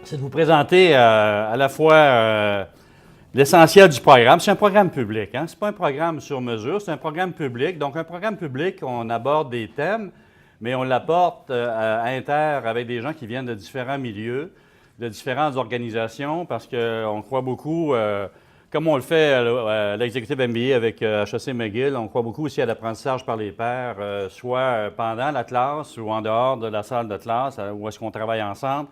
c'est de vous présenter à la fois l'essentiel du programme. C'est un programme public, hein? Ce n'est pas un programme sur mesure, c'est un programme public. Donc, un programme public, on aborde des thèmes, mais on l'apporte avec des gens qui viennent de différents milieux, de différentes organisations, parce qu'on croit beaucoup, comme on le fait à l'exécutif MBA avec HEC McGill, on croit beaucoup aussi à l'apprentissage par les pairs, soit pendant la classe ou en dehors de la salle de classe, où est-ce qu'on travaille ensemble,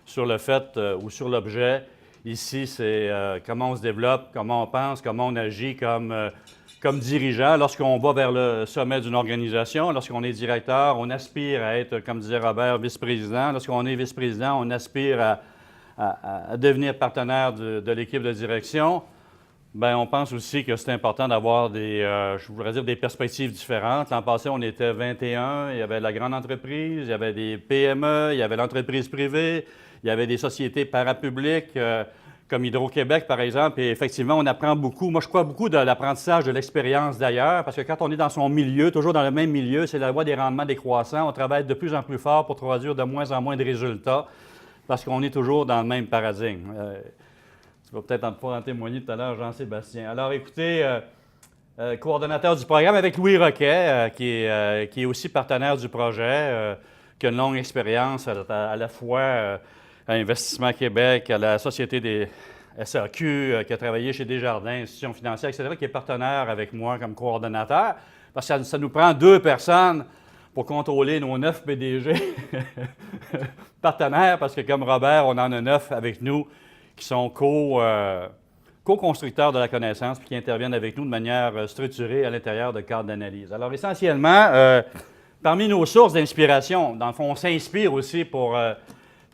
sur le fait ou sur l'objet. Ici, c'est comment on se développe, comment on pense, comment on agit comme dirigeant. Lorsqu'on va vers le sommet d'une organisation, lorsqu'on est directeur, on aspire à être, comme disait Robert, vice-président. Lorsqu'on est vice-président, on aspire à devenir partenaire de l'équipe de direction. Bien, on pense aussi que c'est important d'avoir je voudrais dire, des perspectives différentes. L'an passé, on était 21, il y avait la grande entreprise, il y avait des PME, il y avait l'entreprise privée, il y avait des sociétés parapubliques comme Hydro-Québec, par exemple, et effectivement, on apprend beaucoup. Moi, je crois beaucoup de l'apprentissage de l'expérience d'ailleurs, parce que quand on est dans son milieu, toujours dans le même milieu, c'est la loi des rendements décroissants. On travaille de plus en plus fort pour produire de moins en moins de résultats, parce qu'on est toujours dans le même paradigme. Tu vas peut-être en témoigner tout à l'heure, Jean-Sébastien. Alors, écoutez, coordonnateur du programme avec Louis Roquet, qui est aussi partenaire du projet, qui a une longue expérience à la fois à Investissement Québec, à la Société des SAQ, qui a travaillé chez Desjardins, institutions financières, etc., qui est partenaire avec moi comme coordonnateur, parce que ça nous prend 2 personnes pour contrôler nos 9 PDG partenaires, parce que comme Robert, on en a 9 avec nous qui sont co-constructeurs de la connaissance puis qui interviennent avec nous de manière structurée à l'intérieur de cadres d'analyse. Alors, essentiellement, parmi nos sources d'inspiration, dans le fond, on s'inspire aussi pour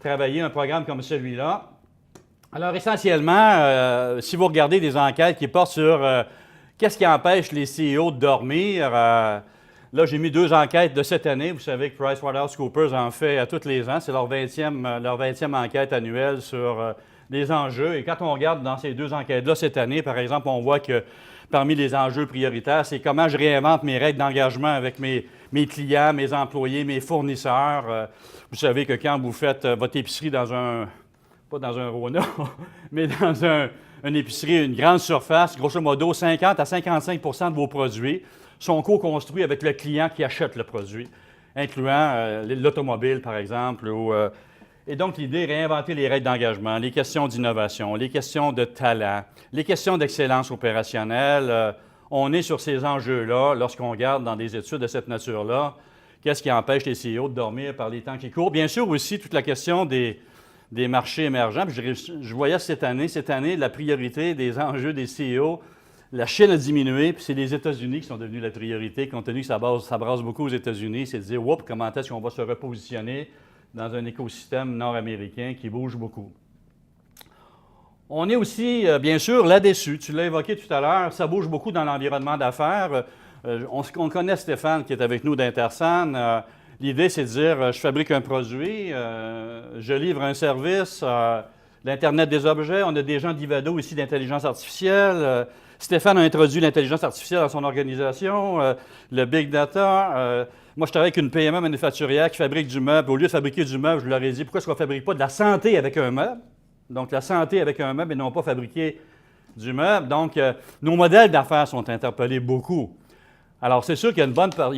travailler un programme comme celui-là. Alors, essentiellement, si vous regardez des enquêtes qui portent sur qu'est-ce qui empêche les CEO de dormir, là, j'ai mis 2 enquêtes de cette année. Vous savez que PricewaterhouseCoopers en fait à tous les ans. C'est leur 20e enquête annuelle sur les enjeux. Et quand on regarde dans ces 2 enquêtes-là cette année, par exemple, on voit que parmi les enjeux prioritaires, c'est comment je réinvente mes règles d'engagement avec mes clients, mes employés, mes fournisseurs. Vous savez que quand vous faites votre épicerie pas dans un Rona, mais dans une épicerie, une grande surface, grosso modo, 50 à 55 de vos produits sont co-construits avec le client qui achète le produit, incluant l'automobile, par exemple. Et donc, l'idée est de réinventer les règles d'engagement, les questions d'innovation, les questions de talent, les questions d'excellence opérationnelle. On est sur ces enjeux-là lorsqu'on regarde dans des études de cette nature-là. Qu'est-ce qui empêche les CEO de dormir par les temps qui courent? Bien sûr, aussi, toute la question des marchés émergents. Puis je voyais cette année, la priorité des enjeux des CEO. La Chine a diminué, puis c'est les États-Unis qui sont devenus la priorité, compte tenu que ça brasse beaucoup aux États-Unis. C'est de dire, oups, comment est-ce qu'on va se repositionner dans un écosystème nord-américain qui bouge beaucoup. On est aussi, bien sûr, là-dessus. Tu l'as évoqué tout à l'heure, ça bouge beaucoup dans l'environnement d'affaires. On connaît Stéphane qui est avec nous d'Intersan. L'idée, c'est de dire, je fabrique un produit, je livre un service, l'Internet des objets. On a des gens d'Ivado ici d'intelligence artificielle. Stéphane a introduit l'intelligence artificielle dans son organisation, le big data. Moi, je travaille avec une PME manufacturière qui fabrique du meuble. Au lieu de fabriquer du meuble, je leur ai dit, pourquoi est-ce qu'on ne fabrique pas de la santé avec un meuble? Donc, la santé avec un meuble et non pas fabriquer du meuble. Donc, nos modèles d'affaires sont interpellés beaucoup. Alors, c'est sûr qu'il y a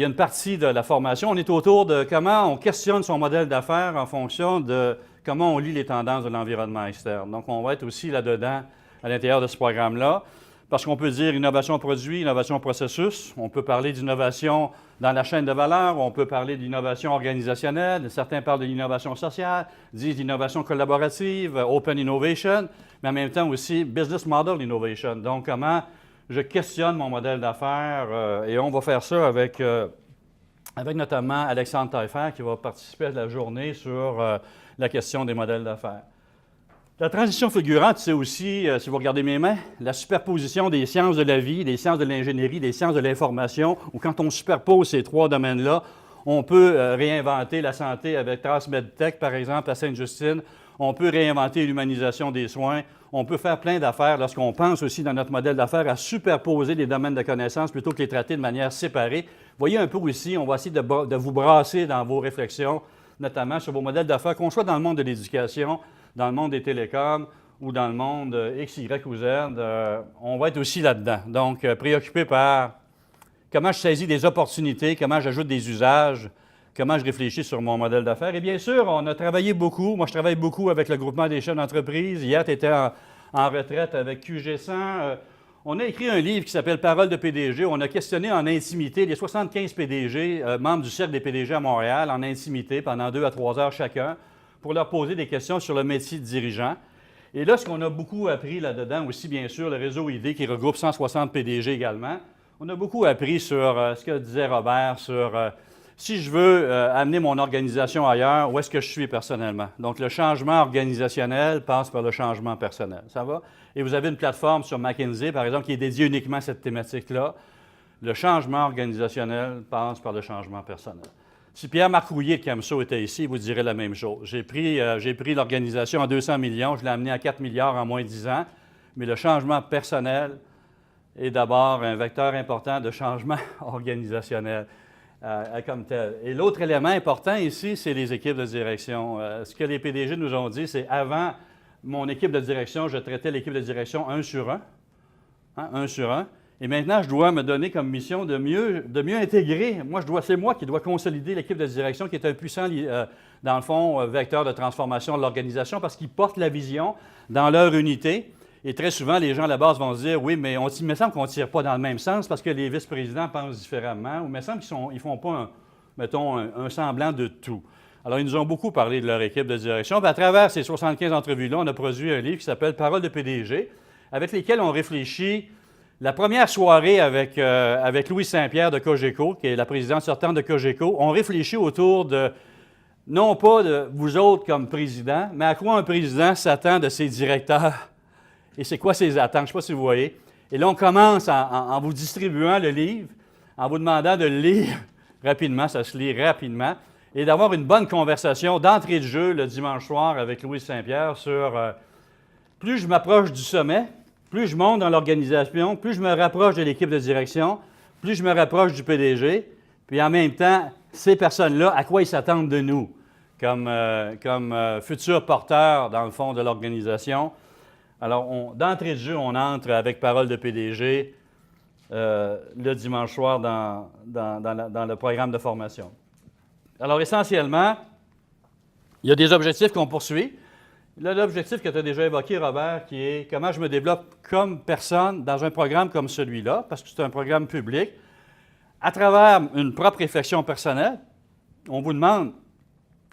une partie de la formation. On est autour de comment on questionne son modèle d'affaires en fonction de comment on lit les tendances de l'environnement externe. Donc, on va être aussi là-dedans, à l'intérieur de ce programme-là. Parce qu'on peut dire innovation produit, innovation processus. On peut parler d'innovation dans la chaîne de valeur. On peut parler d'innovation organisationnelle. Certains parlent de l'innovation sociale, disent d'innovation collaborative, open innovation, mais en même temps aussi business model innovation. Donc, comment je questionne mon modèle d'affaires et on va faire ça avec notamment Alexandre Taillefer qui va participer à la journée sur la question des modèles d'affaires. La transition fulgurante, c'est aussi, si vous regardez mes mains, la superposition des sciences de la vie, des sciences de l'ingénierie, des sciences de l'information, où quand on superpose ces 3 domaines-là, on peut réinventer la santé avec Transmedtech, par exemple, à Sainte-Justine. On peut réinventer l'humanisation des soins. On peut faire plein d'affaires lorsqu'on pense aussi dans notre modèle d'affaires à superposer les domaines de connaissances plutôt que les traiter de manière séparée. Voyez un peu ici, on va essayer de vous brasser dans vos réflexions, notamment sur vos modèles d'affaires, qu'on soit dans le monde de l'éducation, dans le monde des télécoms ou dans le monde X, Y ou Z, on va être aussi là-dedans. Donc, préoccupé par comment je saisis des opportunités, comment j'ajoute des usages, comment je réfléchis sur mon modèle d'affaires. Et bien sûr, on a travaillé beaucoup. Moi, je travaille beaucoup avec le groupement des chefs d'entreprise. Hier, tu étais en retraite avec QG100. On a écrit un livre qui s'appelle Paroles de PDG. On a questionné en intimité les 75 PDG, membres du Cercle des PDG à Montréal, en intimité pendant 2 à 3 heures chacun, pour leur poser des questions sur le métier de dirigeant. Et là, ce qu'on a beaucoup appris là-dedans, aussi bien sûr, le réseau ID qui regroupe 160 PDG également, on a beaucoup appris sur ce que disait Robert, sur si je veux amener mon organisation ailleurs, où est-ce que je suis personnellement. Donc, le changement organisationnel passe par le changement personnel. Ça va? Et vous avez une plateforme sur McKinsey, par exemple, qui est dédiée uniquement à cette thématique-là. Le changement organisationnel passe par le changement personnel. Si Pierre-Marc Rouillet de Camso était ici, il vous dirait la même chose. J'ai pris l'organisation à 200 millions, je l'ai amené à 4 milliards en moins de 10 ans, mais le changement personnel est d'abord un vecteur important de changement organisationnel comme tel. Et l'autre élément important ici, c'est les équipes de direction. Ce que les PDG nous ont dit, c'est avant mon équipe de direction, je traitais l'équipe de direction 1 sur 1. Hein, 1 sur 1. Et maintenant, je dois me donner comme mission de mieux intégrer. C'est moi qui dois consolider l'équipe de direction qui est un puissant, dans le fond, vecteur de transformation de l'organisation parce qu'ils portent la vision dans leur unité. Et très souvent, les gens à la base vont se dire, oui, mais il me semble qu'on ne tire pas dans le même sens parce que les vice-présidents pensent différemment ou il me semble qu'ils ne font pas, un semblant de tout. Alors, ils nous ont beaucoup parlé de leur équipe de direction. Puis, à travers ces 75 entrevues-là, on a produit un livre qui s'appelle « Paroles de PDG », avec lesquels on réfléchit. La première soirée avec Louis Saint-Pierre de Cogeco, qui est la présidente sortante de Cogeco, on réfléchit autour de, non pas de vous autres comme président, mais à quoi un président s'attend de ses directeurs et c'est quoi ses attentes. Je ne sais pas si vous voyez. Et là, on commence en vous distribuant le livre, en vous demandant de le lire rapidement, ça se lit rapidement, et d'avoir une bonne conversation d'entrée de jeu le dimanche soir avec Louis Saint-Pierre sur plus je m'approche du sommet, plus je monte dans l'organisation, plus je me rapproche de l'équipe de direction, plus je me rapproche du PDG, puis en même temps, ces personnes-là, à quoi ils s'attendent de nous comme futurs porteurs, dans le fond, de l'organisation. Alors, d'entrée de jeu, on entre avec Paroles de PDG le dimanche soir dans le programme de formation. Alors, essentiellement, il y a des objectifs qu'on poursuit. Là, l'objectif que tu as déjà évoqué, Robert, qui est comment je me développe comme personne dans un programme comme celui-là, parce que c'est un programme public. À travers une propre réflexion personnelle, on vous demande,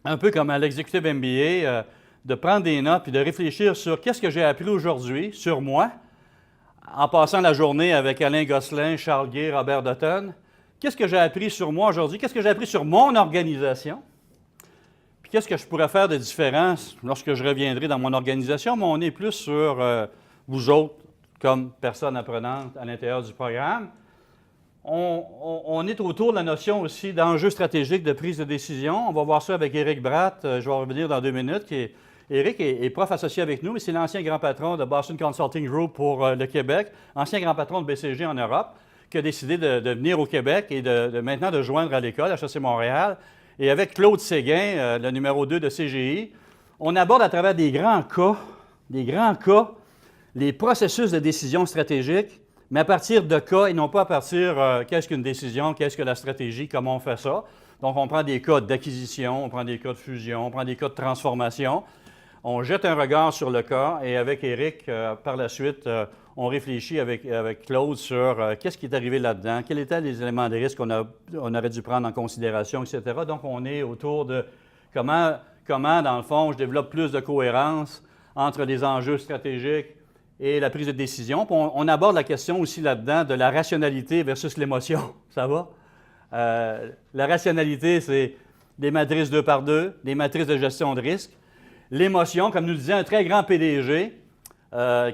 un peu comme à l'exécutif MBA, de prendre des notes et de réfléchir sur qu'est-ce que j'ai appris aujourd'hui sur moi, en passant la journée avec Alain Gosselin, Charles Guay, Robert Dutton. Qu'est-ce que j'ai appris sur moi aujourd'hui? Qu'est-ce que j'ai appris sur mon organisation? Puis qu'est-ce que je pourrais faire de différent lorsque je reviendrai dans mon organisation? Mais on est plus sur vous autres comme personnes apprenantes à l'intérieur du programme. On est autour de la notion aussi d'enjeux stratégiques de prise de décision. On va voir ça avec Éric Bratt. Je vais revenir dans 2 minutes. Éric est prof associé avec nous, mais c'est l'ancien grand patron de Boston Consulting Group pour le Québec, ancien grand patron de BCG en Europe, qui a décidé de venir au Québec et maintenant de joindre à l'école, HEC Montréal. Et avec Claude Séguin, le numéro 2 de CGI, on aborde à travers des grands cas, les processus de décision stratégique, mais à partir de cas et non pas à partir qu'est-ce qu'une décision, qu'est-ce que la stratégie, comment on fait ça. Donc, on prend des cas d'acquisition, on prend des cas de fusion, on prend des cas de transformation. On jette un regard sur le cas et avec Éric, par la suite, on réfléchit avec Claude sur qu'est-ce qui est arrivé là-dedans, quels étaient les éléments de risque qu'on aurait dû prendre en considération, etc. Donc, on est autour de comment, dans le fond, je développe plus de cohérence entre les enjeux stratégiques et la prise de décision. Puis on aborde la question aussi là-dedans de la rationalité versus l'émotion. Ça va? La rationalité, c'est des matrices 2 par 2, des matrices de gestion de risque. L'émotion, comme nous disait un très grand PDG,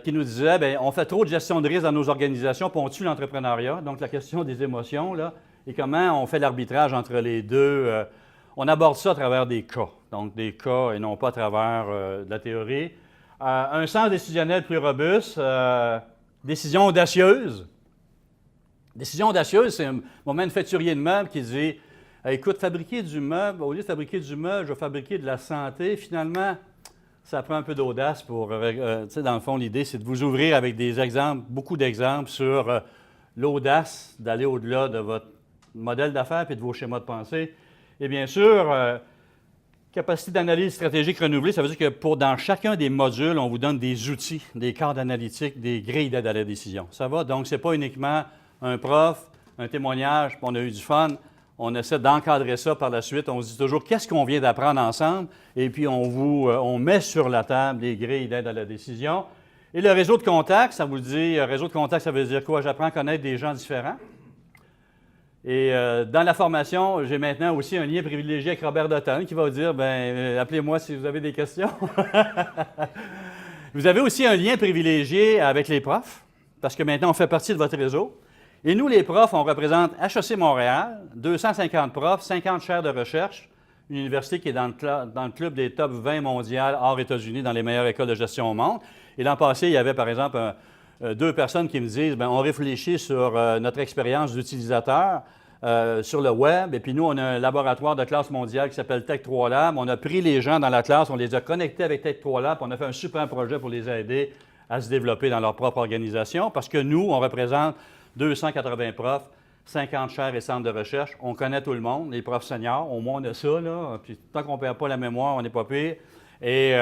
qui nous disait, bien, on fait trop de gestion de risque dans nos organisations, puis on tue l'entrepreneuriat. Donc, la question des émotions, là, et comment on fait l'arbitrage entre les deux. On aborde ça à travers des cas. Donc, des cas et non pas à travers de la théorie. Un sens décisionnel plus robuste, décision audacieuse. Décision audacieuse, c'est un manufacturier de meubles qui dit écoute, fabriquer du meuble, au lieu de fabriquer du meuble, je vais fabriquer de la santé. Finalement, ça prend un peu d'audace pour, tu sais, dans le fond, l'idée, c'est de vous ouvrir avec des exemples, beaucoup d'exemples sur l'audace d'aller au-delà de votre modèle d'affaires et de vos schémas de pensée. Et bien sûr, capacité d'analyse stratégique renouvelée, ça veut dire que dans chacun des modules, on vous donne des outils, des cadres analytiques, des grilles d'aide à la décision. Ça va? Donc, ce n'est pas uniquement un prof, un témoignage, puis on a eu du fun. On essaie d'encadrer ça par la suite. On se dit toujours qu'est-ce qu'on vient d'apprendre ensemble, et puis on met sur la table des grilles d'aide à la décision. Et le réseau de contacts, ça vous dit, réseau de contacts, ça veut dire quoi? J'apprends à connaître des gens différents. Et dans la formation, j'ai maintenant aussi un lien privilégié avec Robert Dotton qui va vous dire, appelez-moi si vous avez des questions. Vous avez aussi un lien privilégié avec les profs, parce que maintenant, on fait partie de votre réseau. Et nous, les profs, on représente HEC Montréal, 250 profs, 50 chaires de recherche, une université qui est dans le club des top 20 mondiales hors États-Unis, dans les meilleures écoles de gestion au monde. Et l'an passé, il y avait, par exemple, deux personnes qui me disent, on réfléchit sur notre expérience d'utilisateur sur le web. Et puis nous, on a un laboratoire de classe mondiale qui s'appelle Tech 3 Lab. On a pris les gens dans la classe, on les a connectés avec Tech 3 Lab, puis on a fait un super projet pour les aider à se développer dans leur propre organisation. Parce que nous, on représente 280 profs, 50 chaires et centres de recherche. On connaît tout le monde, les profs seniors. Au moins, on a ça, là. Puis tant qu'on ne perd pas la mémoire, on n'est pas pire. Et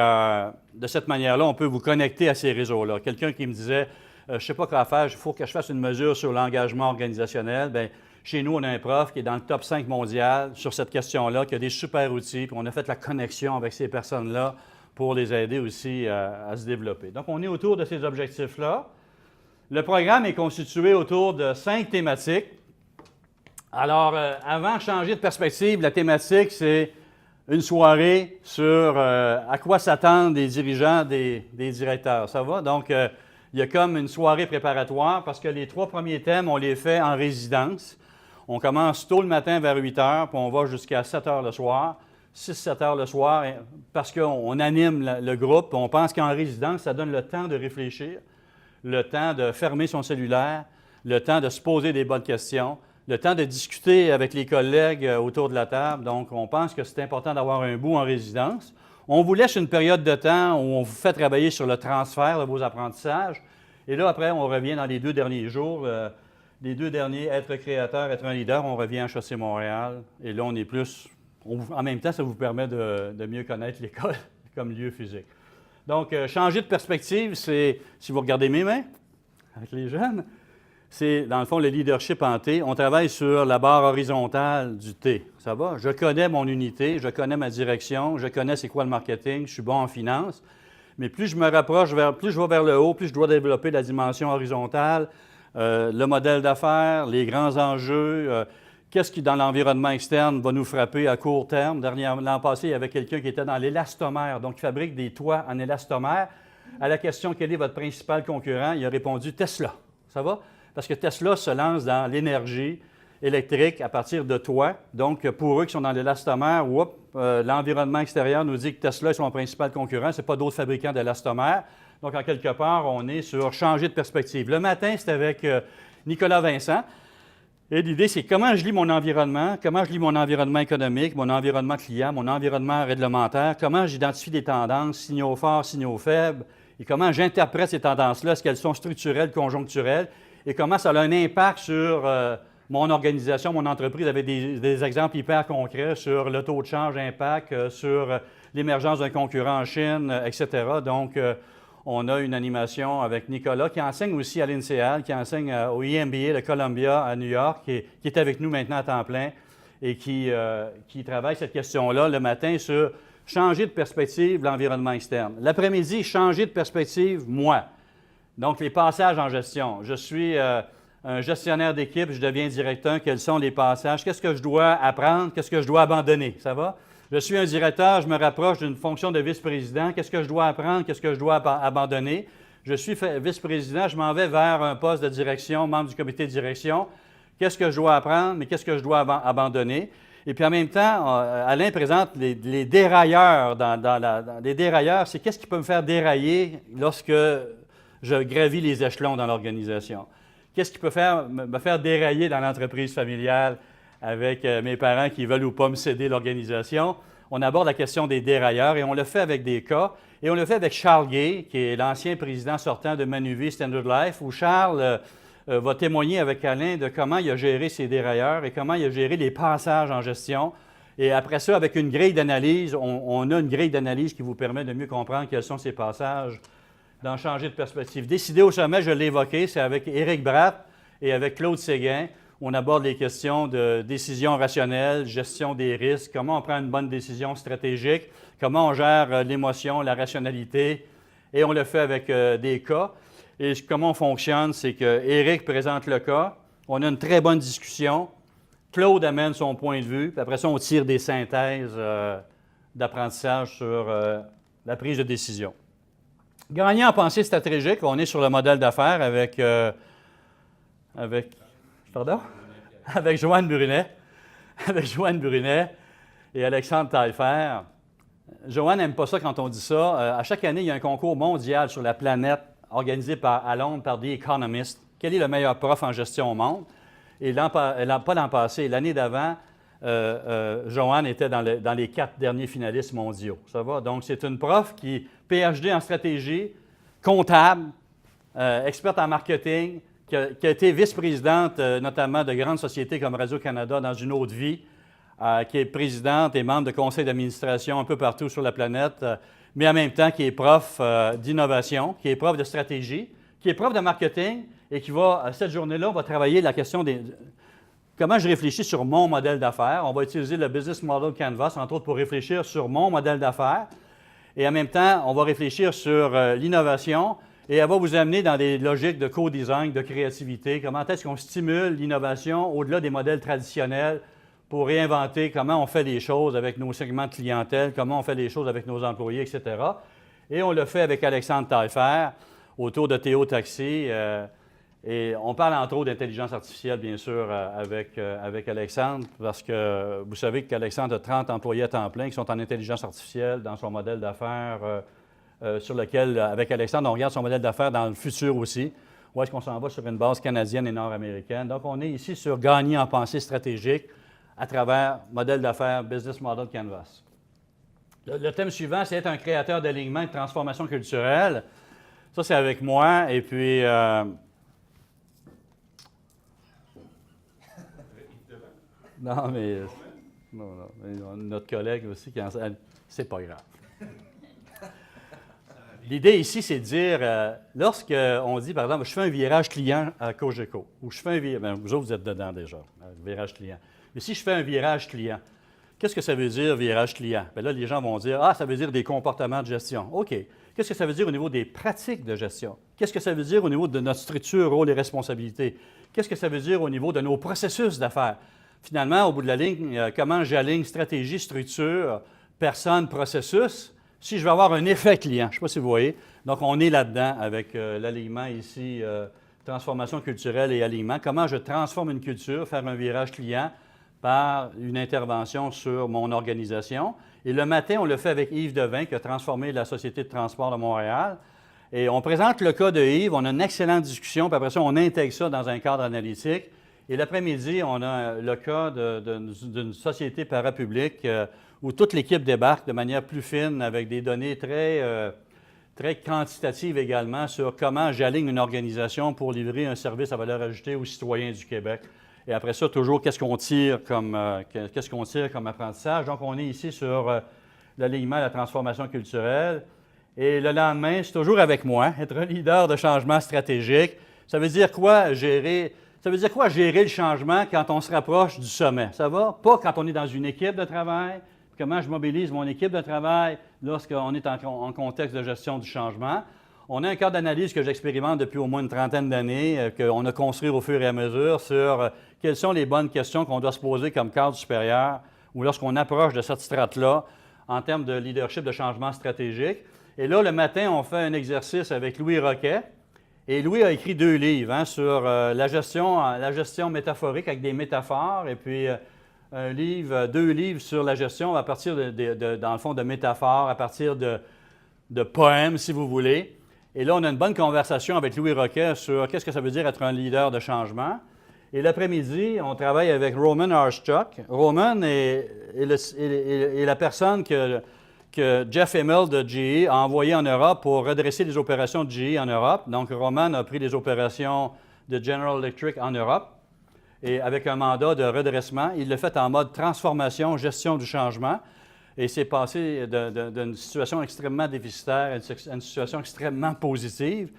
de cette manière-là, on peut vous connecter à ces réseaux-là. Quelqu'un qui me disait, je ne sais pas quoi faire, il faut que je fasse une mesure sur l'engagement organisationnel. Bien, chez nous, on a un prof qui est dans le top 5 mondial sur cette question-là, qui a des super outils, puis on a fait la connexion avec ces personnes-là pour les aider aussi à se développer. Donc, on est autour de ces objectifs-là. Le programme est constitué autour de 5 thématiques. Alors, avant de changer de perspective, la thématique, c'est une soirée sur à quoi s'attendent des dirigeants, des directeurs. Ça va? Donc, il y a comme une soirée préparatoire parce que les 3 premiers thèmes, on les fait en résidence. On commence tôt le matin vers 8 heures, puis on va jusqu'à 7 heures le soir, 6-7 heures le soir, parce qu'on anime le groupe. On pense qu'en résidence, ça donne le temps de réfléchir, le temps de fermer son cellulaire, le temps de se poser des bonnes questions, le temps de discuter avec les collègues autour de la table. Donc, on pense que c'est important d'avoir un bout en résidence. On vous laisse une période de temps où on vous fait travailler sur le transfert de vos apprentissages. Et là, après, on revient dans les 2 derniers jours. Les 2 derniers, être créateur, être un leader, on revient à HEC Montréal. Et là, on est plus... en même temps, ça vous permet de mieux connaître l'école comme lieu physique. Donc, changer de perspective, c'est, si vous regardez mes mains, avec les jeunes, c'est, dans le fond, le leadership en T. On travaille sur la barre horizontale du T. Ça va? Je connais mon unité, je connais ma direction, je connais c'est quoi le marketing, je suis bon en finance. Mais plus je me rapproche, plus je vais vers le haut, plus je dois développer la dimension horizontale, le modèle d'affaires, les grands enjeux, qu'est-ce qui, dans l'environnement externe, va nous frapper à court terme. L'an passé, il y avait quelqu'un qui était dans l'élastomère, donc qui fabrique des toits en élastomère. À la question « Quel est votre principal concurrent? » il a répondu « Tesla ». Ça va? Parce que Tesla se lance dans l'énergie électrique à partir de toits. Donc, pour eux qui sont dans l'élastomère, l'environnement extérieur nous dit que Tesla est son principal concurrent. Ce n'est pas d'autres fabricants d'élastomère. Donc, en quelque part, on est sur changer de perspective. Le matin, c'est avec Nicolas Vincent. Et l'idée, c'est comment je lis mon environnement économique, mon environnement client, mon environnement réglementaire, comment j'identifie des tendances, signaux forts, signaux faibles, et comment j'interprète ces tendances-là, est-ce qu'elles sont structurelles, conjoncturelles, et comment ça a un impact sur mon organisation, mon entreprise, avec des exemples hyper concrets sur le taux de change impact, sur l'émergence d'un concurrent en Chine, etc. Donc, on a une animation avec Nicolas qui enseigne aussi à l'INSEAD, qui enseigne au EMBA de Columbia à New York, qui est avec nous maintenant à temps plein et qui travaille cette question-là le matin sur changer de perspective l'environnement externe. L'après-midi, changer de perspective moi. Donc, les passages en gestion. Je suis un gestionnaire d'équipe, je deviens directeur. Quels sont les passages? Qu'est-ce que je dois apprendre? Qu'est-ce que je dois abandonner? Ça va? Je suis un directeur, je me rapproche d'une fonction de vice-président. Qu'est-ce que je dois apprendre? Qu'est-ce que je dois abandonner? Je suis vice-président, je m'en vais vers un poste de direction, membre du comité de direction. Qu'est-ce que je dois apprendre, mais qu'est-ce que je dois abandonner? Et puis en même temps, Alain présente les dérailleurs. Les dérailleurs, c'est qu'est-ce qui peut me faire dérailler lorsque je gravis les échelons dans l'organisation? Qu'est-ce qui peut me faire dérailler dans l'entreprise familiale avec mes parents qui veulent ou pas me céder l'organisation? On aborde la question des dérailleurs et on le fait avec des cas. Et on le fait avec Charles Gay, qui est l'ancien président sortant de Manuvie Standard Life, où Charles va témoigner avec Alain de comment il a géré ses dérailleurs et comment il a géré les passages en gestion. Et après ça, avec une grille d'analyse, on a une grille d'analyse qui vous permet de mieux comprendre quels sont ces passages, d'en changer de perspective. Décider au sommet, je l'ai évoqué, c'est avec Éric Bratt et avec Claude Séguin. On aborde les questions de décision rationnelle, gestion des risques, comment on prend une bonne décision stratégique, comment on gère l'émotion, la rationalité, et on le fait avec des cas. Et comment on fonctionne, c'est qu'Éric présente le cas, on a une très bonne discussion, Claude amène son point de vue, puis après ça, on tire des synthèses d'apprentissage sur la prise de décision. Gagner en pensée stratégique, on est sur le modèle d'affaires avec Joanne Brunet. Avec Joanne Brunet et Alexandre Taillefer. Joanne n'aime pas ça quand on dit ça. À chaque année, il y a un concours mondial sur la planète organisé à Londres par The Economist. Quel est le meilleur prof en gestion au monde? Et pas l'an passé, l'année d'avant, Joanne était dans les 4 derniers finalistes mondiaux. Ça va? Donc, c'est une prof qui, PhD en stratégie, comptable, experte en marketing, qui a été vice-présidente notamment de grandes sociétés comme Radio-Canada dans une autre vie, qui est présidente et membre de conseils d'administration un peu partout sur la planète, mais en même temps qui est prof d'innovation, qui est prof de stratégie, qui est prof de marketing et qui va, cette journée-là, on va travailler la question des... Comment je réfléchis sur mon modèle d'affaires. On va utiliser le Business Model Canvas, entre autres, pour réfléchir sur mon modèle d'affaires. Et en même temps, on va réfléchir sur l'innovation et elle va vous amener dans des logiques de co-design, de créativité. Comment est-ce qu'on stimule l'innovation au-delà des modèles traditionnels pour réinventer comment on fait les choses avec nos segments de clientèle, comment on fait les choses avec nos employés, etc. Et on le fait avec Alexandre Taillefer autour de Théo Taxi. Et on parle entre autres d'intelligence artificielle, bien sûr, avec Alexandre, parce que vous savez qu'Alexandre a 30 employés à temps plein qui sont en intelligence artificielle dans son modèle d'affaires, sur lequel, avec Alexandre, on regarde son modèle d'affaires dans le futur aussi. Où est-ce qu'on s'en va sur une base canadienne et nord-américaine? Donc, on est ici sur gagner en pensée stratégique à travers modèle d'affaires Business Model Canvas. Le thème suivant, c'est être un créateur d'alignement et de transformation culturelle. Ça, c'est avec moi. Et puis... Non, mais notre collègue aussi qui enseigne, c'est pas grave. L'idée ici, c'est de dire, lorsqu'on dit, par exemple, je fais un virage client à Cogeco, ou je fais un virage, bien, vous autres, vous êtes dedans déjà, virage client. Mais si je fais un virage client, qu'est-ce que ça veut dire, virage client? Bien là, les gens vont dire, ça veut dire des comportements de gestion. OK. Qu'est-ce que ça veut dire au niveau des pratiques de gestion? Qu'est-ce que ça veut dire au niveau de notre structure, rôle et responsabilité? Qu'est-ce que ça veut dire au niveau de nos processus d'affaires? Finalement, au bout de la ligne, comment j'aligne stratégie, structure, personne, processus, si je veux avoir un effet client. Je ne sais pas si vous voyez. Donc, on est là-dedans avec l'alignement ici, transformation culturelle et alignement. Comment je transforme une culture, faire un virage client par une intervention sur mon organisation. Et le matin, on le fait avec Yves Devin, qui a transformé la Société de transport de Montréal. Et on présente le cas de Yves, on a une excellente discussion, puis après ça, on intègre ça dans un cadre analytique. Et l'après-midi, on a le cas d'une société parapublique où toute l'équipe débarque de manière plus fine avec des données très quantitatives également sur comment j'aligne une organisation pour livrer un service à valeur ajoutée aux citoyens du Québec. Et après ça, toujours, qu'est-ce qu'on tire comme apprentissage? Donc, on est ici sur l'alignement, la transformation culturelle. Et le lendemain, c'est toujours avec moi, être un leader de changement stratégique. Ça veut dire quoi, gérer? Ça veut dire quoi, gérer le changement quand on se rapproche du sommet? Ça va? Pas quand on est dans une équipe de travail. Comment je mobilise mon équipe de travail lorsqu'on est en contexte de gestion du changement. On a un cadre d'analyse que j'expérimente depuis au moins une trentaine d'années, qu'on a construit au fur et à mesure sur quelles sont les bonnes questions qu'on doit se poser comme cadre supérieur ou lorsqu'on approche de cette strate-là en termes de leadership de changement stratégique. Et là, le matin, on fait un exercice avec Louis Roquet. Et Louis a écrit 2 livres sur la gestion métaphorique avec des métaphores, et puis 2 livres sur la gestion à partir, dans le fond, de métaphores, à partir de poèmes, si vous voulez. Et là, on a une bonne conversation avec Louis Roquet sur qu'est-ce que ça veut dire être un leader de changement. Et l'après-midi, on travaille avec Roman Archchuk. Roman est est la personne que Jeff Immelt de GE a envoyé en Europe pour redresser les opérations de GE en Europe. Donc, Roman a pris les opérations de General Electric en Europe et avec un mandat de redressement. Il l'a fait en mode transformation, gestion du changement. Et c'est passé d'une situation extrêmement déficitaire à une situation extrêmement positive.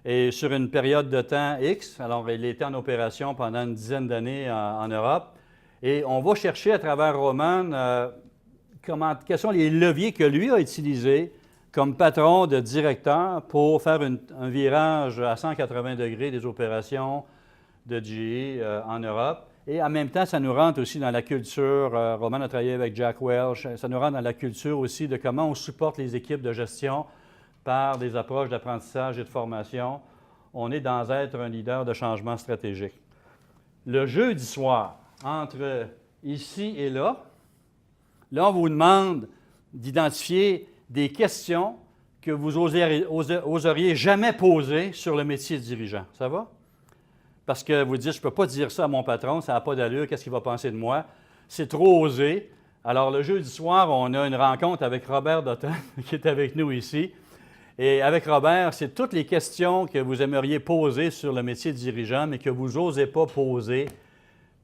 Et sur une période de temps X, alors il était en opération pendant une dizaine d'années en Europe. Et on va chercher à travers Roman quels sont les leviers que lui a utilisés comme patron de directeur pour faire un virage à 180 degrés des opérations de GE en Europe. Et en même temps, ça nous rentre aussi dans la culture, Roman a travaillé avec Jack Welch, ça nous rentre dans la culture aussi de comment on supporte les équipes de gestion par des approches d'apprentissage et de formation. On est dans être un leader de changement stratégique. Le jeudi soir, entre ici et là, on vous demande d'identifier des questions que vous oseriez jamais poser sur le métier de dirigeant. Ça va? Parce que vous dites, je ne peux pas dire ça à mon patron, ça n'a pas d'allure, qu'est-ce qu'il va penser de moi? C'est trop osé. Alors, le jeudi soir, on a une rencontre avec Robert Dotton, qui est avec nous ici. Et avec Robert, c'est toutes les questions que vous aimeriez poser sur le métier de dirigeant, mais que vous n'osez pas poser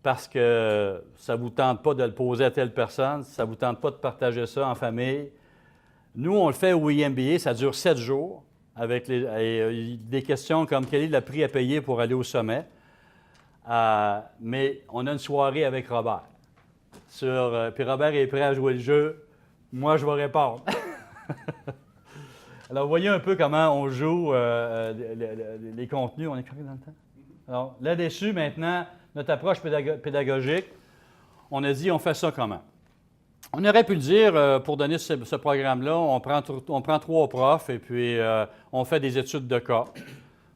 parce que ça ne vous tente pas de le poser à telle personne, ça ne vous tente pas de partager ça en famille. Nous, on le fait au IMBA, ça dure 7 jours. Avec des questions comme quel est le prix à payer pour aller au sommet. Mais on a une soirée avec Robert. Puis Robert est prêt à jouer le jeu. Moi, je vais répondre. Alors, vous voyez un peu comment on joue les contenus. On est correct dans le temps? Alors, là-dessus, maintenant, notre approche pédagogique, on a dit, on fait ça comment? On aurait pu le dire, pour donner ce programme-là, on prend 3 profs et puis on fait des études de cas.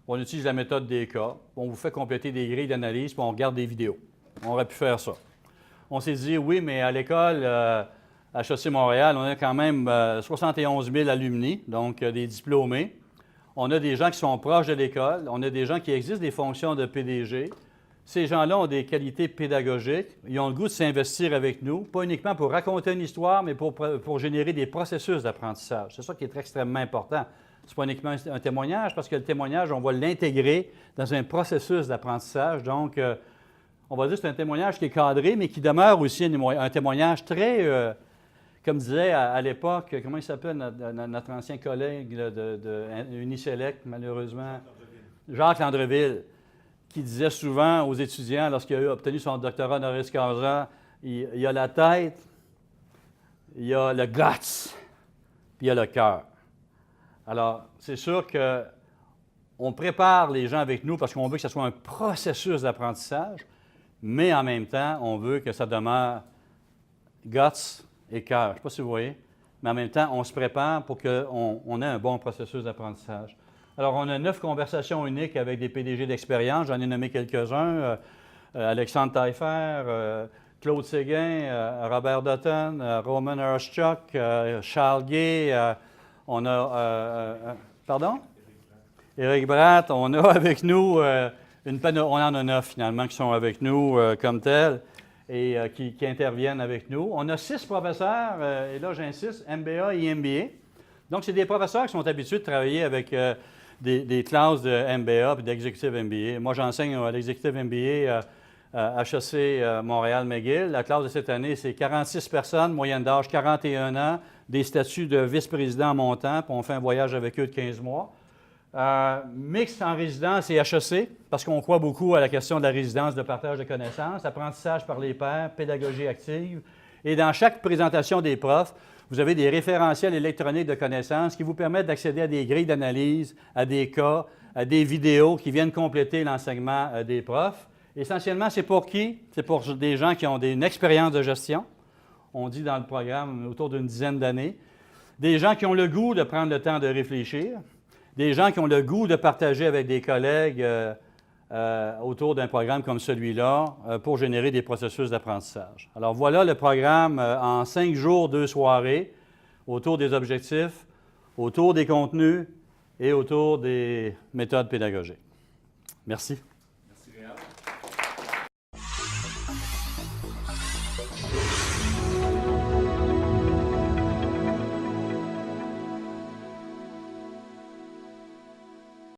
On utilise la méthode des cas. On vous fait compléter des grilles d'analyse puis on regarde des vidéos. On aurait pu faire ça. On s'est dit, oui, mais à l'école, à HEC Montréal, on a quand même 71 000 alumni, donc des diplômés. On a des gens qui sont proches de l'école. On a des gens qui exercent des fonctions de PDG. Ces gens-là ont des qualités pédagogiques. Ils ont le goût de s'investir avec nous, pas uniquement pour raconter une histoire, mais pour générer des processus d'apprentissage. C'est ça qui est extrêmement important. Ce n'est pas uniquement un témoignage, parce que le témoignage, on va l'intégrer dans un processus d'apprentissage. Donc, on va dire que c'est un témoignage qui est cadré, mais qui demeure aussi un témoignage très, comme disait à l'époque, comment il s'appelle notre ancien collègue de Uniselect, malheureusement, Jacques Landreville, qui disait souvent aux étudiants, lorsqu'il a obtenu son doctorat honoris causa, il y a la tête, il y a le guts, puis il y a le cœur. Alors, c'est sûr qu'on prépare les gens avec nous parce qu'on veut que ce soit un processus d'apprentissage, mais en même temps, on veut que ça demeure guts et cœur. Je ne sais pas si vous voyez, mais en même temps, on se prépare pour qu'on ait un bon processus d'apprentissage. Alors, on a 9 conversations uniques avec des PDG d'expérience. J'en ai nommé quelques-uns. Alexandre Taillefer, Claude Séguin, Robert Dotton, Roman Herschuk, Charles Gay. On a... pardon? Éric Bratt. On a avec nous on en a 9 finalement qui sont avec nous comme tels et qui interviennent avec nous. On a 6 professeurs, et là j'insiste, MBA et MBA. Donc, c'est des professeurs qui sont habitués de travailler avec des classes de MBA et d'exécutif MBA. Moi, j'enseigne à l'exécutif MBA à HEC Montréal-McGill. La classe de cette année, c'est 46 personnes, moyenne d'âge 41 ans, des statuts de vice-président montant, puis on fait un voyage avec eux de 15 mois. Mixte en résidence et HEC, parce qu'on croit beaucoup à la question de la résidence, de partage de connaissances, apprentissage par les pairs, pédagogie active. Et dans chaque présentation des profs, vous avez des référentiels électroniques de connaissances qui vous permettent d'accéder à des grilles d'analyse, à des cas, à des vidéos qui viennent compléter l'enseignement des profs. Essentiellement, c'est pour qui? C'est pour des gens qui ont une expérience de gestion. On dit dans le programme autour d'une dizaine d'années. Des gens qui ont le goût de prendre le temps de réfléchir. Des gens qui ont le goût de partager avec des collègues autour d'un programme comme celui-là pour générer des processus d'apprentissage. Alors voilà le programme en 5 jours, 2 soirées, autour des objectifs, autour des contenus et autour des méthodes pédagogiques. Merci.